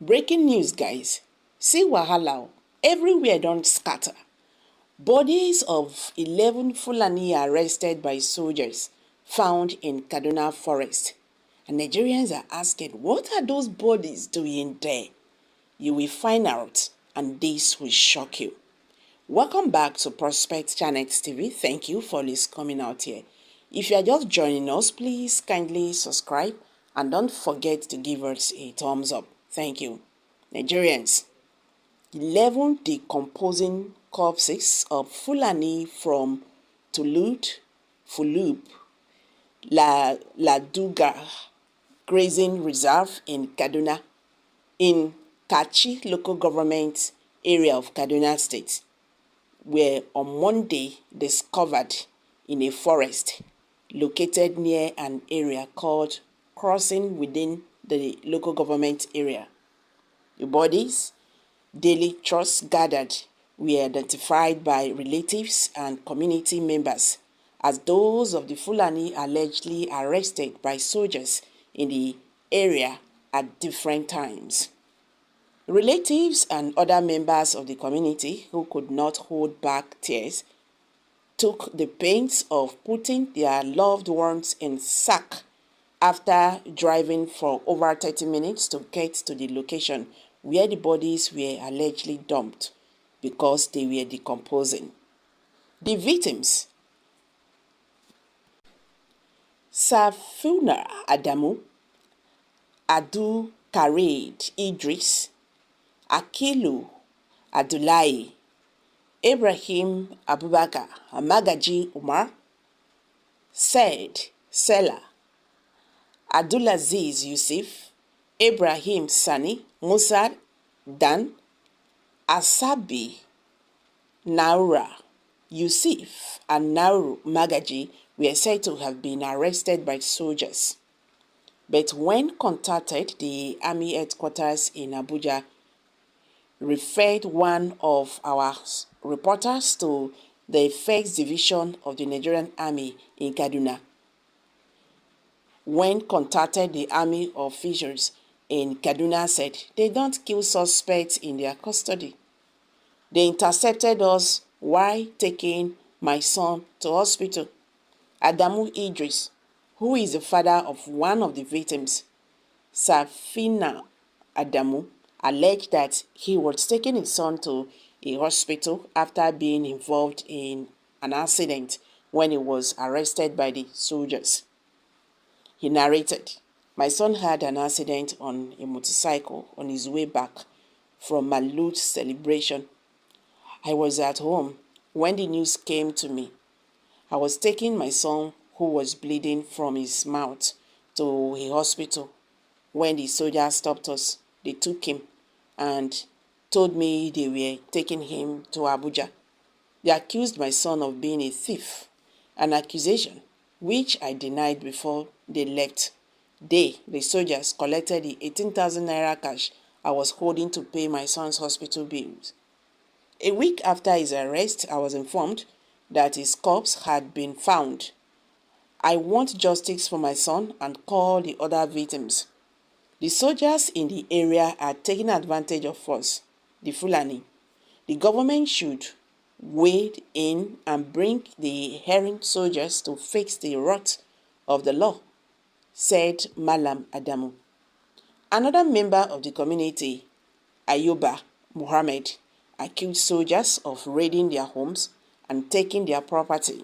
Breaking news, guys. See wahala. Everywhere don't scatter. Bodies of 11 Fulani arrested by soldiers found in Kaduna forest. And Nigerians are asking, what are those bodies doing there? You will find out, and this will shock you. Welcome back to Prospect Channel TV. Thank you for this coming out here. If you are just joining us, please kindly subscribe and don't forget to give us a thumbs up. Thank you. Nigerians, 11 decomposing corpses of Fulani from Fulub, Laduga Grazing Reserve in Kaduna, in Kachi local government area of Kaduna State, were on Monday discovered in a forest located near an area called Crossing within the local government area. The bodies, daily trusts gathered, were identified by relatives and community members as those of the Fulani allegedly arrested by soldiers in the area at different times. Relatives and other members of the community who could not hold back tears took the pains of putting their loved ones in sack after driving for over 30 minutes to get to the location where the bodies were allegedly dumped because they were decomposing. The victims: Safuna Adamu, Adu Kareed Idris, Akilu Adulai, Ibrahim Abubakar, Magaji Umar, Said Sela, Abdulaziz Yusuf, Ibrahim Sani, Musa Dan, Asabi Naura Yusuf, and Nauru Magaji were said to have been arrested by soldiers. But when contacted, the army headquarters in Abuja referred one of our reporters to the 1st Division of the Nigerian Army in Kaduna. When contacted, the army officials in Kaduna said they don't kill suspects in their custody. They intercepted us while taking my son to hospital. Adamu Idris, who is the father of one of the victims, Safina Adamu, alleged that he was taking his son to a hospital after being involved in an accident when he was arrested by the soldiers. He narrated, "My son had an accident on a motorcycle on his way back from Malut celebration. I was at home when the news came to me. I was taking my son, who was bleeding from his mouth, to a hospital. When the soldiers stopped us, they took him and told me they were taking him to Abuja. They accused my son of being a thief, an accusation which I denied before they left. They, the soldiers, collected the 18,000 naira cash I was holding to pay my son's hospital bills. A week after his arrest, I was informed that his corpse had been found. I want justice for my son and call the other victims. The soldiers in the area are taking advantage of us, the Fulani. The government should wade in and bring the errant soldiers to fix the rot of the law," said Malam Adamu. Another member of the community, Ayuba Muhammad, accused soldiers of raiding their homes and taking their property.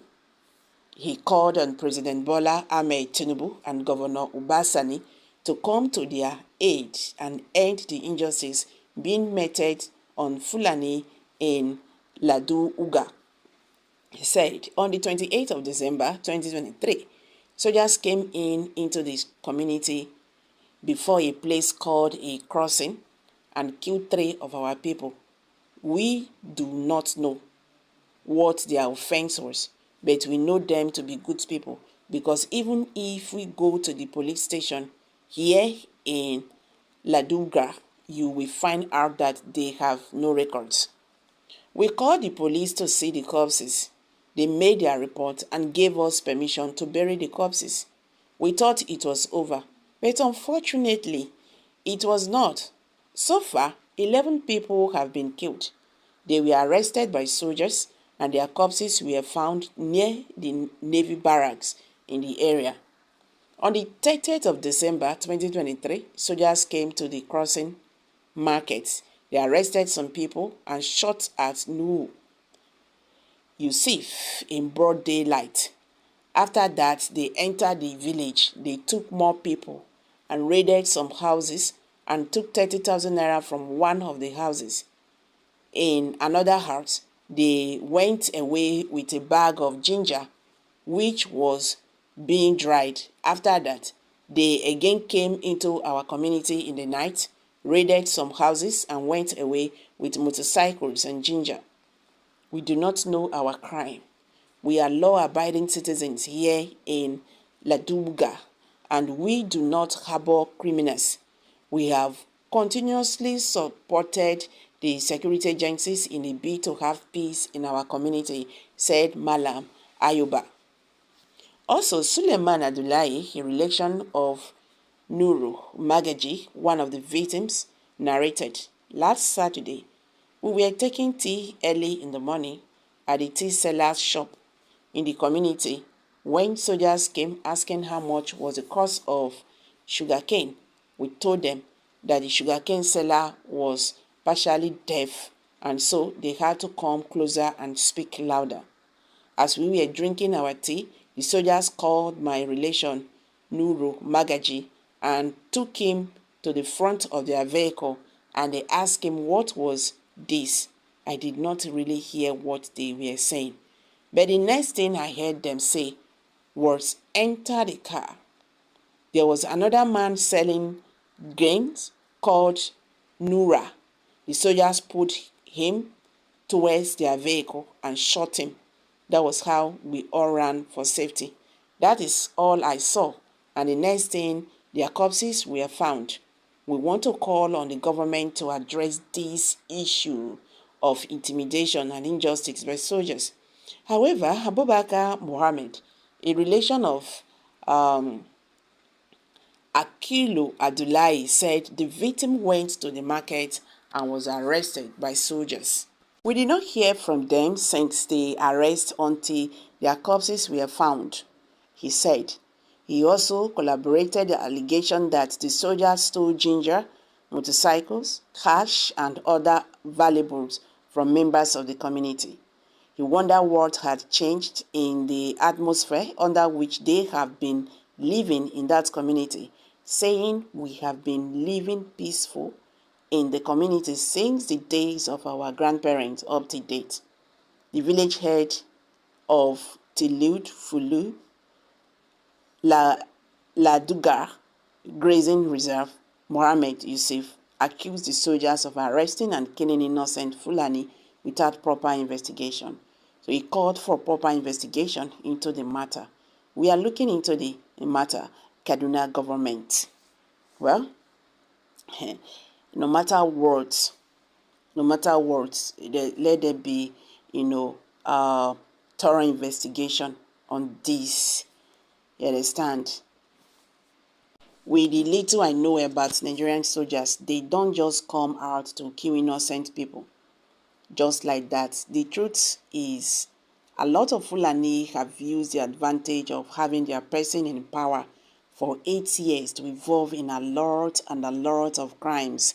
He called on President Bola Ahmed Tinubu and Governor Ubasani to come to their aid and end the injustice being meted on Fulani in Laduga. He said, on the 28th of December 2023, soldiers came into this community before a place called a crossing and killed 3 of our people. We do not know what their offense was, but we know them to be good people, because even if we go to the police station here in Laduga, you will find out that they have no records. We called the police to see the corpses. They made their report and gave us permission to bury the corpses. We thought it was over, but unfortunately, it was not. So far, 11 people have been killed. They were arrested by soldiers and their corpses were found near the Navy barracks in the area. On the 30th of December 2023, soldiers came to the crossing market. They arrested some people and shot at Nur Yusuf in broad daylight. After that, they entered the village. They took more people and raided some houses and took 30,000 naira from one of the houses. In another house, they went away with a bag of ginger, which was being dried. After that, they again came into our community in the night, raided some houses, and went away with motorcycles and ginger. We do not know our crime. We are law-abiding citizens here in Laduga, and we do not harbor criminals. We have continuously supported the security agencies in a bid to have peace in our community, said Malam Ayuba. Also, Suleiman Abdullahi, a relation of Nuru Magaji, one of the victims, narrated, "Last Saturday, we were taking tea early in the morning at the tea seller's shop in the community when soldiers came asking how much was the cost of sugarcane. We told them that the sugarcane seller was partially deaf, and so they had to come closer and speak louder. As we were drinking our tea, the soldiers called my relation, Nuru Magaji, and took him to the front of their vehicle, and they asked him what was this. I did not really hear what they were saying. But the next thing I heard them say was, 'Enter the car.' There was another man selling grains called Nura. The soldiers put him towards their vehicle and shot him. That was how we all ran for safety. That is all I saw. And the next thing, their corpses were found. We want to call on the government to address this issue of intimidation and injustice by soldiers." However, Abubakar Mohammed, a relation of Akilu Abdullahi, said the victim went to the market and was arrested by soldiers. We did not hear from them since the arrest until their corpses were found, he said. He also corroborated the allegation that the soldiers stole ginger, motorcycles, cash, and other valuables from members of the community. He wondered what had changed in the atmosphere under which they have been living in that community, saying, "We have been living peaceful in the community since the days of our grandparents up to date." The village head of Tilud Fulu Ladugar Grazing Reserve, Mohammed Yusuf, accused the soldiers of arresting and killing innocent Fulani without proper investigation. So he called for proper investigation into the matter. We are looking into the matter, Kaduna government. Well, no matter what, let there be, thorough investigation on this. You understand? With the little I know about Nigerian soldiers, they don't just come out to kill innocent people just like that. The truth is, a lot of Fulani have used the advantage of having their person in power for 8 years to involve in a lot of crimes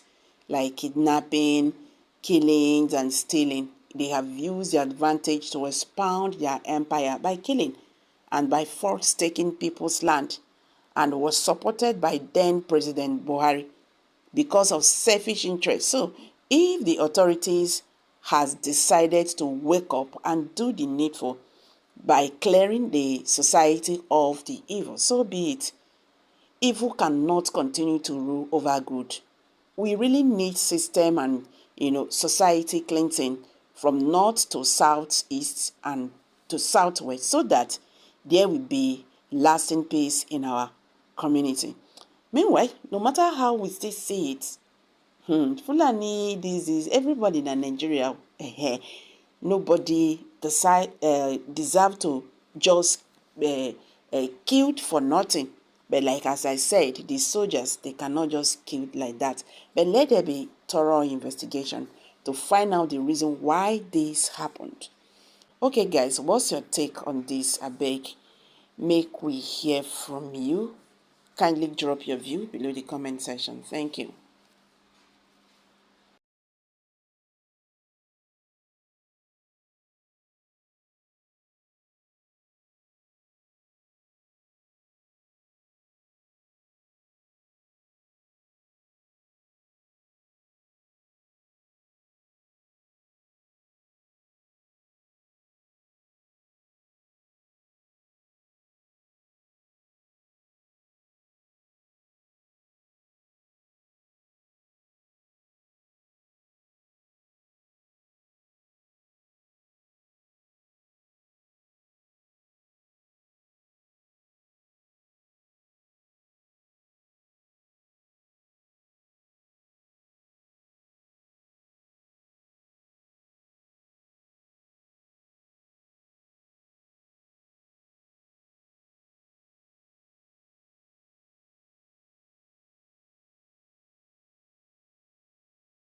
like kidnapping, killings, and stealing. They have used the advantage to expound their empire by killing and by force taking people's land, and was supported by then President Buhari because of selfish interests. So if the authorities has decided to wake up and do the needful by clearing the society of the evil, so be it. Evil cannot continue to rule over good. We really need system and society cleansing from north to southeast and to southwest, so that there will be lasting peace in our community. Meanwhile, no matter how we still see it, Fulani, this is everybody in Nigeria. Nobody deserve to just killed for nothing. But like as I said, the soldiers, they cannot just kill it like that. But let there be thorough investigation to find out the reason why this happened. Okay guys, what's your take on this? I beg, make we hear from you. Kindly drop your view below the comment section. Thank you.